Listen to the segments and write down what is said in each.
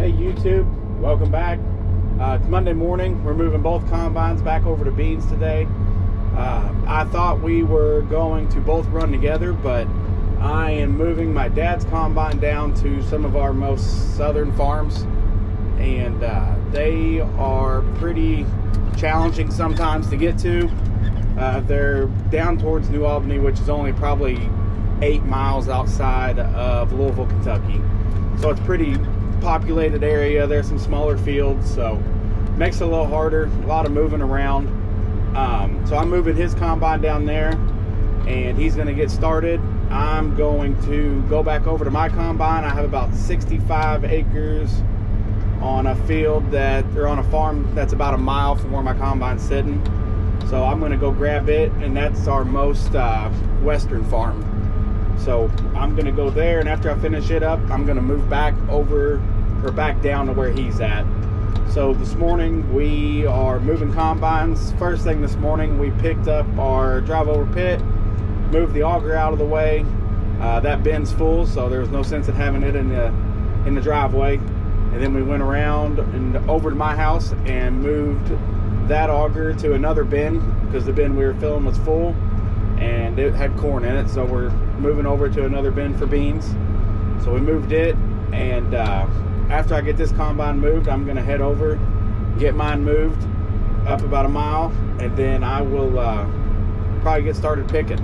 Hey YouTube, welcome back. It's Monday morning. We're moving both combines back over to beans today. I thought we were going to both run together, but I am moving my dad's combine down to some of our most southern farms, and they are pretty challenging sometimes to get to. They're down towards New Albany, which is only probably 8 miles outside of Louisville, Kentucky. So it's pretty populated area. There's some smaller fields, so makes it a little harder, a lot of moving around. So I'm moving his combine down there, and he's going to get started. I'm going to go back over to my combine. I have about 65 acres on a field or on a farm that's about a mile from where my combine's sitting. So I'm going to go grab it, and that's our most western farm. So I'm going to go there, and after I finish it up, I'm going to move back over or back down to where he's at. So this morning we are moving combines. First thing this morning, we picked up our drive over pit, moved the auger out of the way. That bin's full, so there was no sense in having it in the driveway. And then we went around and over to my house and moved that auger to another bin because the bin we were filling was full and it had corn in it, so we're moving over to another bin for beans. So we moved it, and after I get this combine moved, I'm gonna head over, get mine moved up about a mile, and then I will probably get started picking.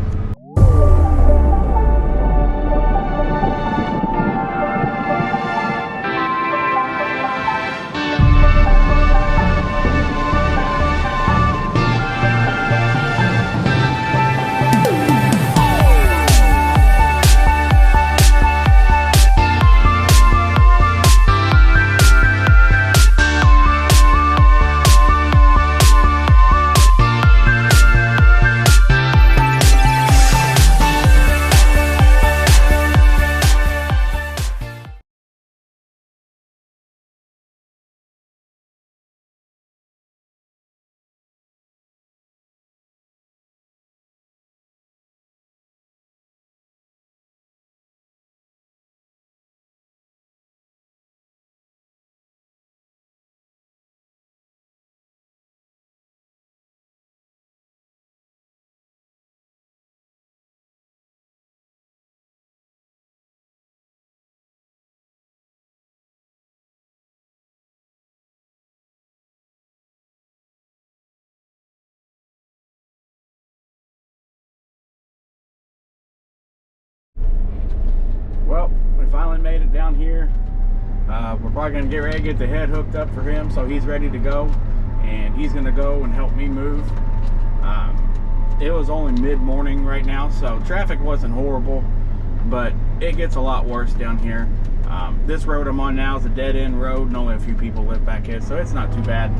Well, we finally made it down here. We're probably going to get ready to get the head hooked up for him, so he's ready to go, and he's going to go and help me move. It was only mid-morning right now, so traffic wasn't horrible, but it gets a lot worse down here. This road I'm on now is a dead-end road, and only a few people live back here, so it's not too bad.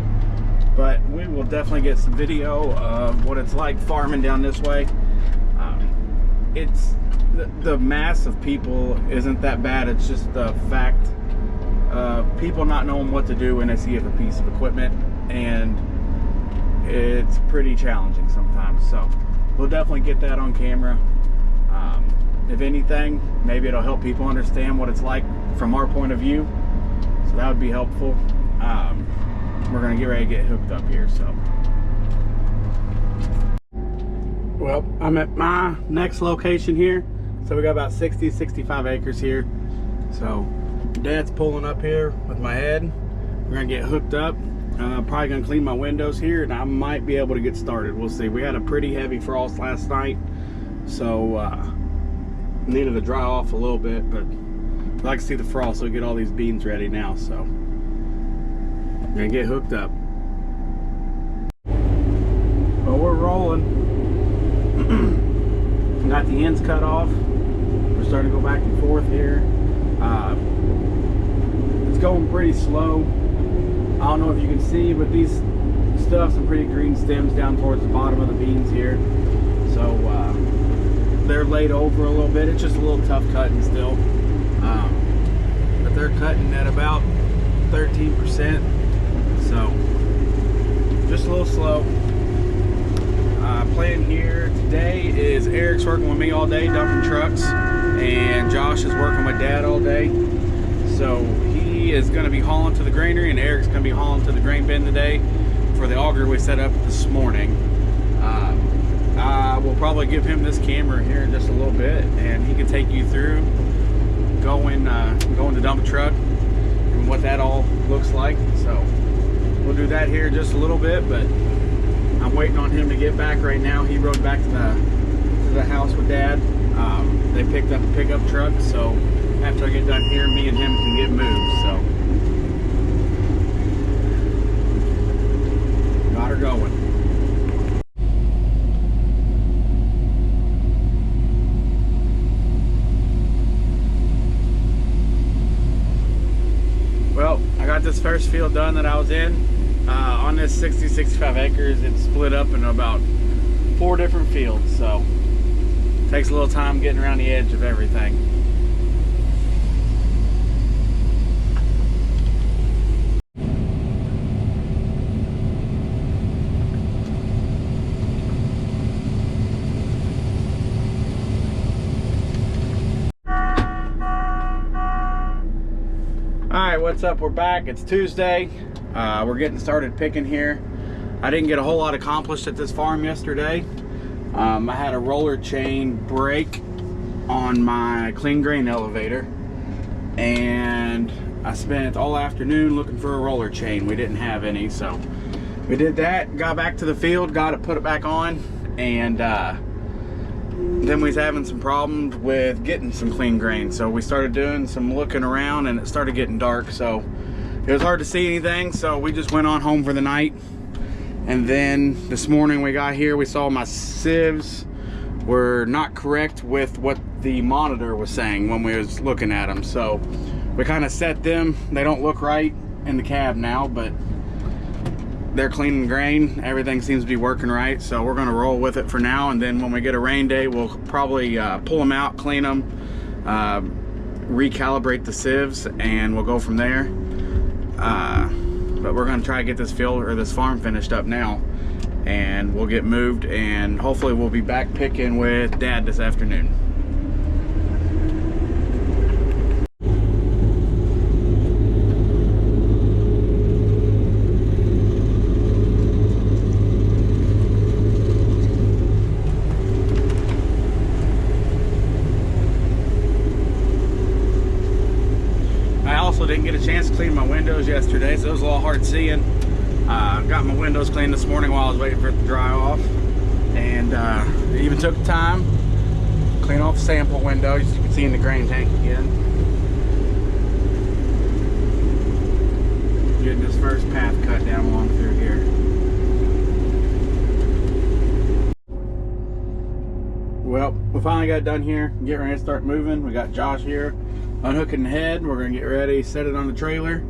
But we will definitely get some video of what it's like farming down this way. The mass of people isn't that bad. It's just the fact of people not knowing what to do when they see a piece of equipment, and it's pretty challenging sometimes. So we'll definitely get that on camera. If anything, maybe it'll help people understand what it's like from our point of view, so that would be helpful. We're gonna get ready to get hooked up here. So well, I'm at my next location here. So we got about 65 acres here. So Dad's pulling up here with my head. We're gonna get hooked up. Probably gonna clean my windows here, and I might be able to get started. We'll see. We had a pretty heavy frost last night, so needed to dry off a little bit, but I'd like to see the frost, so we get all these beans ready now. So I'm gonna get hooked up. Well, we're rolling. Got the ends cut off. We're starting to go back and forth here. It's going pretty slow. I don't know if you can see, but these some pretty green stems down towards the bottom of the beans here. So they're laid over a little bit. It's just a little tough cutting still. But they're cutting at about 13%. So just a little slow. Plan here today is Eric's working with me all day dumping trucks, and Josh is working with Dad all day. So he he is going to be hauling to the granary, and Eric's going to be hauling to the grain bin today for the auger we set up this morning. I will probably give him this camera here in just a little bit, and he can take you through going to dump truck and what that all looks like. So we'll do that here in just a little bit, but I'm waiting on him to get back right now. He rode back to the house with Dad. They picked up a pickup truck, so after I get done here, me and him can get moved. So got her going. Well, I got this first field done that I was in. On this 65 acres, it's split up into about 4 different fields, so it takes a little time getting around the edge of everything. Alright, what's up? We're back. It's Tuesday. We're getting started picking here. I didn't get a whole lot accomplished at this farm yesterday. I had a roller chain break on my clean grain elevator, and I spent all afternoon looking for a roller chain. We didn't have any, so we did that, got back to the field, got it, put it back on, and then we was having some problems with getting some clean grain, so we started doing some looking around, and it started getting dark, so it was hard to see anything, so we just went on home for the night. And then this morning we got here, we saw my sieves were not correct with what the monitor was saying when we was looking at them, so we kind of set them. They don't look right in the cab now, but they're clean grain. Everything seems to be working right, so we're going to roll with it for now, and then when we get a rain day, we'll probably pull them out, clean them, recalibrate the sieves, and we'll go from there. But we're going to try to get this field or this farm finished up now, and we'll get moved, and hopefully we'll be back picking with Dad this afternoon. Didn't get a chance to clean my windows yesterday, so it was a little hard seeing. Got my windows cleaned this morning while I was waiting for it to dry off, and it even took time to clean off the sample window. As you can see in the grain tank again. Getting this first path cut down along through here. Well, we finally got done here. Get ready to start moving. We got Josh here unhooking the head. We're gonna get ready, set it on the trailer,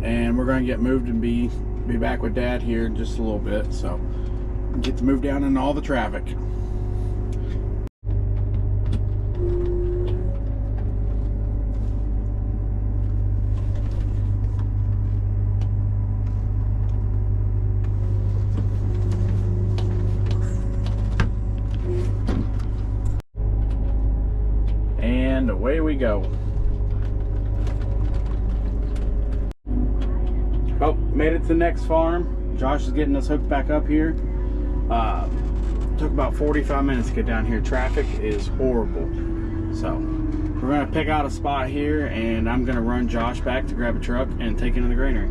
and we're gonna get moved and be back with Dad here in just a little bit, so get to move down into all the traffic. And away we go. Oh, made it to the next farm. Josh is getting us hooked back up here. Took about 45 minutes to get down here. Traffic is horrible. So we're gonna pick out a spot here, and I'm gonna run Josh back to grab a truck and take him to the granary.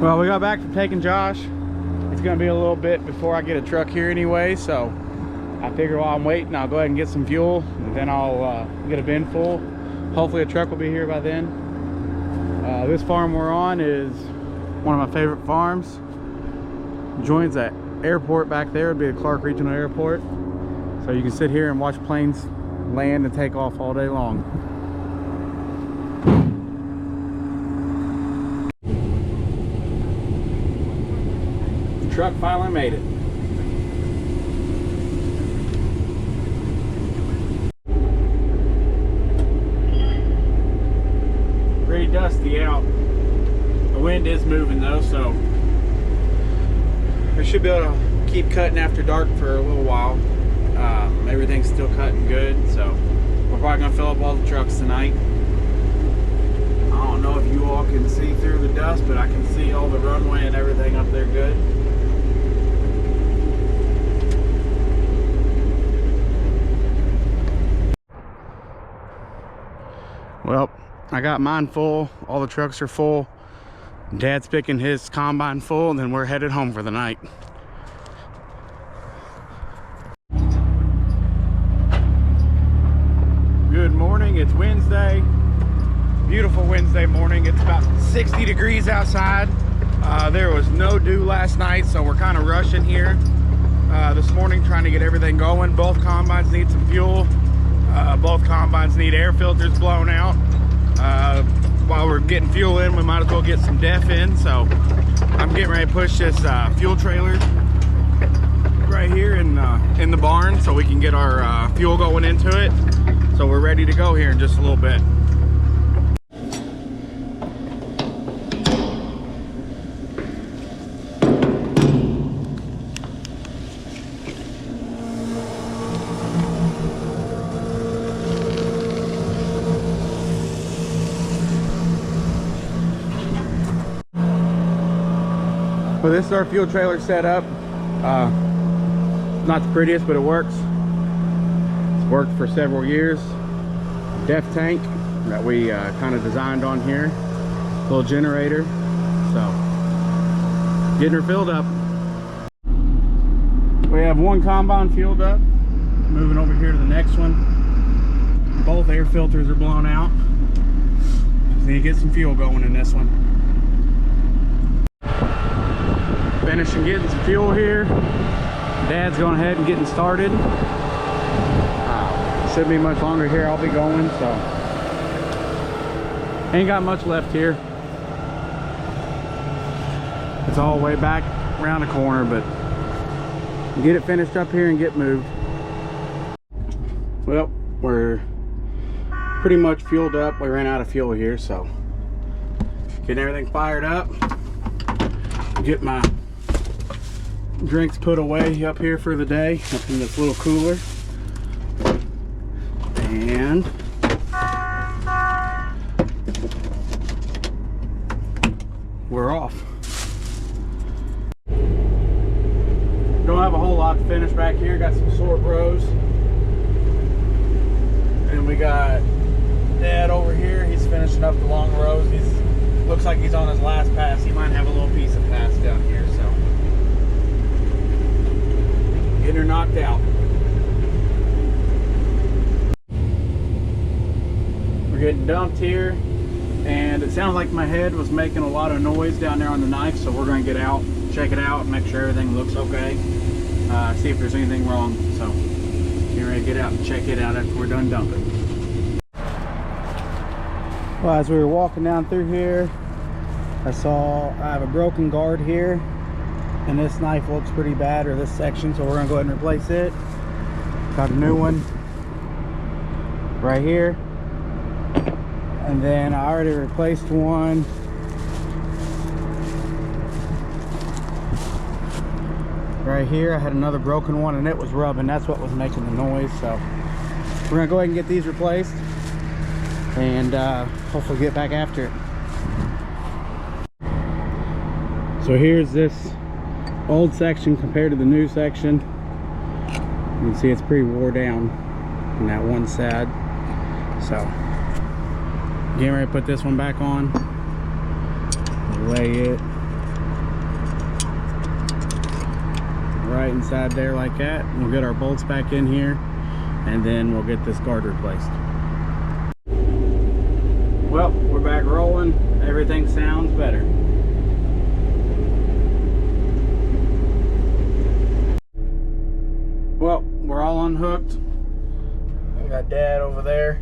Well, we got back from taking Josh. It's gonna be a little bit before I get a truck here anyway, so I figure while I'm waiting, I'll go ahead and get some fuel, and then I'll get a bin full. Hopefully a truck will be here by then. This farm we're on is one of my favorite farms. Joins that airport back there. It'd be the Clark Regional Airport. So you can sit here and watch planes land and take off all day long. The truck finally made it. Pretty dusty out. The wind is moving though, so we should be able to keep cutting after dark for a little while. Everything's still cutting good, so we're probably gonna fill up all the trucks tonight. I can see all the runway and everything up there good. Well, I got mine full, all the trucks are full. Dad's picking his combine full, and then we're headed home for the night. Good morning, it's Wednesday. Beautiful Wednesday morning. It's about 60 degrees outside. There was no dew last night, so we're kind of rushing here this morning, trying to get everything going. Both combines need some fuel. Both combines need air filters blown out. While we're getting fuel in, we might as well get some DEF in. So I'm getting ready to push this fuel trailer right here in the barn so we can get our fuel going into it. So we're ready to go here in just a little bit. Well, this is our fuel trailer set up. Not the prettiest, but it works. It's worked for several years. DEF tank that we kind of designed on here. Little generator. So, getting her filled up. We have one combine fueled up. Moving over here to the next one. Both air filters are blown out. Just need to get some fuel going in this one. Finishing getting some fuel here. Dad's going ahead and getting started. Shouldn't be much longer here. I'll be going, so ain't got much left here. It's all way back around the corner, but get it finished up here and get moved. Well, we're pretty much fueled up. We ran out of fuel here, so getting everything fired up. Get my drinks put away up here for the day, up in this little cooler. And we're off. Don't have a whole lot to finish back here. Got some sort rows. And we got Dad over here. He's finishing up the long rows. Looks like he's on his last pass. He might have a little piece of pass down here, so getting her knocked out. We're getting dumped here, and it sounds like my head was making a lot of noise down there on the knife, so we're going to get out, check it out, make sure everything looks okay, see if there's anything wrong. So get ready to get out and check it out after we're done dumping. Well, as we were walking down through here, I have a broken guard here, and this knife looks pretty bad, or this section, so we're gonna go ahead and replace it. Got a new one right here, and then I already replaced one right here. I had another broken one, and it was rubbing. That's what was making the noise. So we're gonna go ahead and get these replaced, and hopefully get back after it. So here's this old section compared to the new section. You can see it's pretty wore down on that one side. So getting ready to put this one back on, lay it right inside there like that. We'll get our bolts back in here, and then we'll get this guard replaced. Well, we're back rolling. Everything sounds better. Well, we're all unhooked. We got Dad over there.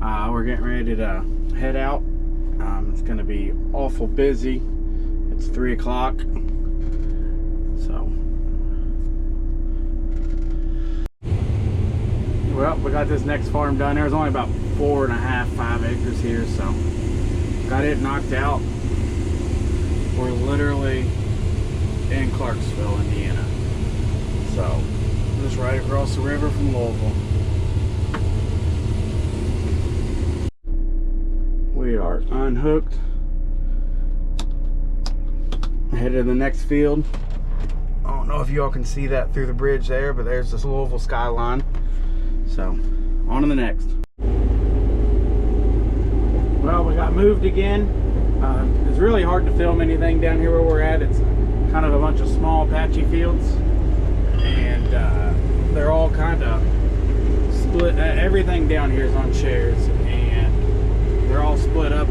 We're getting ready to head out. It's going to be awful busy. It's 3 o'clock. So, well, we got this next farm done. There's only about 4.5–5 acres here, so got it knocked out. We're literally in Clarksville, Indiana. So, just right across the river from Louisville. We are unhooked Headed to the next field. I don't know if you all can see that through the bridge there, but there's this Louisville skyline. So, on to the next. Well, we got moved again. It's really hard to film anything down here where we're at. It's kind of a bunch of small patchy fields, and they're all kind of split. Everything down here is on shares, and they're all split up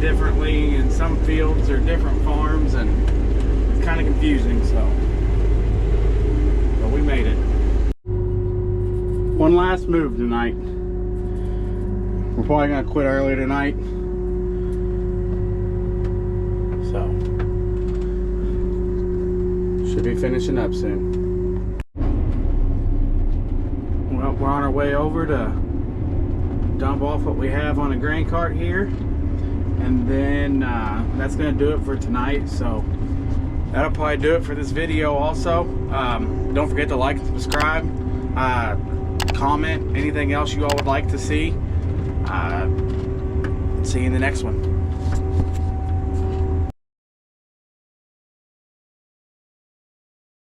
differently, and some fields are different farms, and it's kind of confusing. So, but we made it. One last move tonight. We're probably gonna quit early tonight, so should be finishing up soon. Well, we're on our way over to dump off what we have on a grain cart here, and then that's gonna do it for tonight. So that'll probably do it for this video also. Don't forget to like and subscribe, comment anything else you all would like to see. See you in the next one.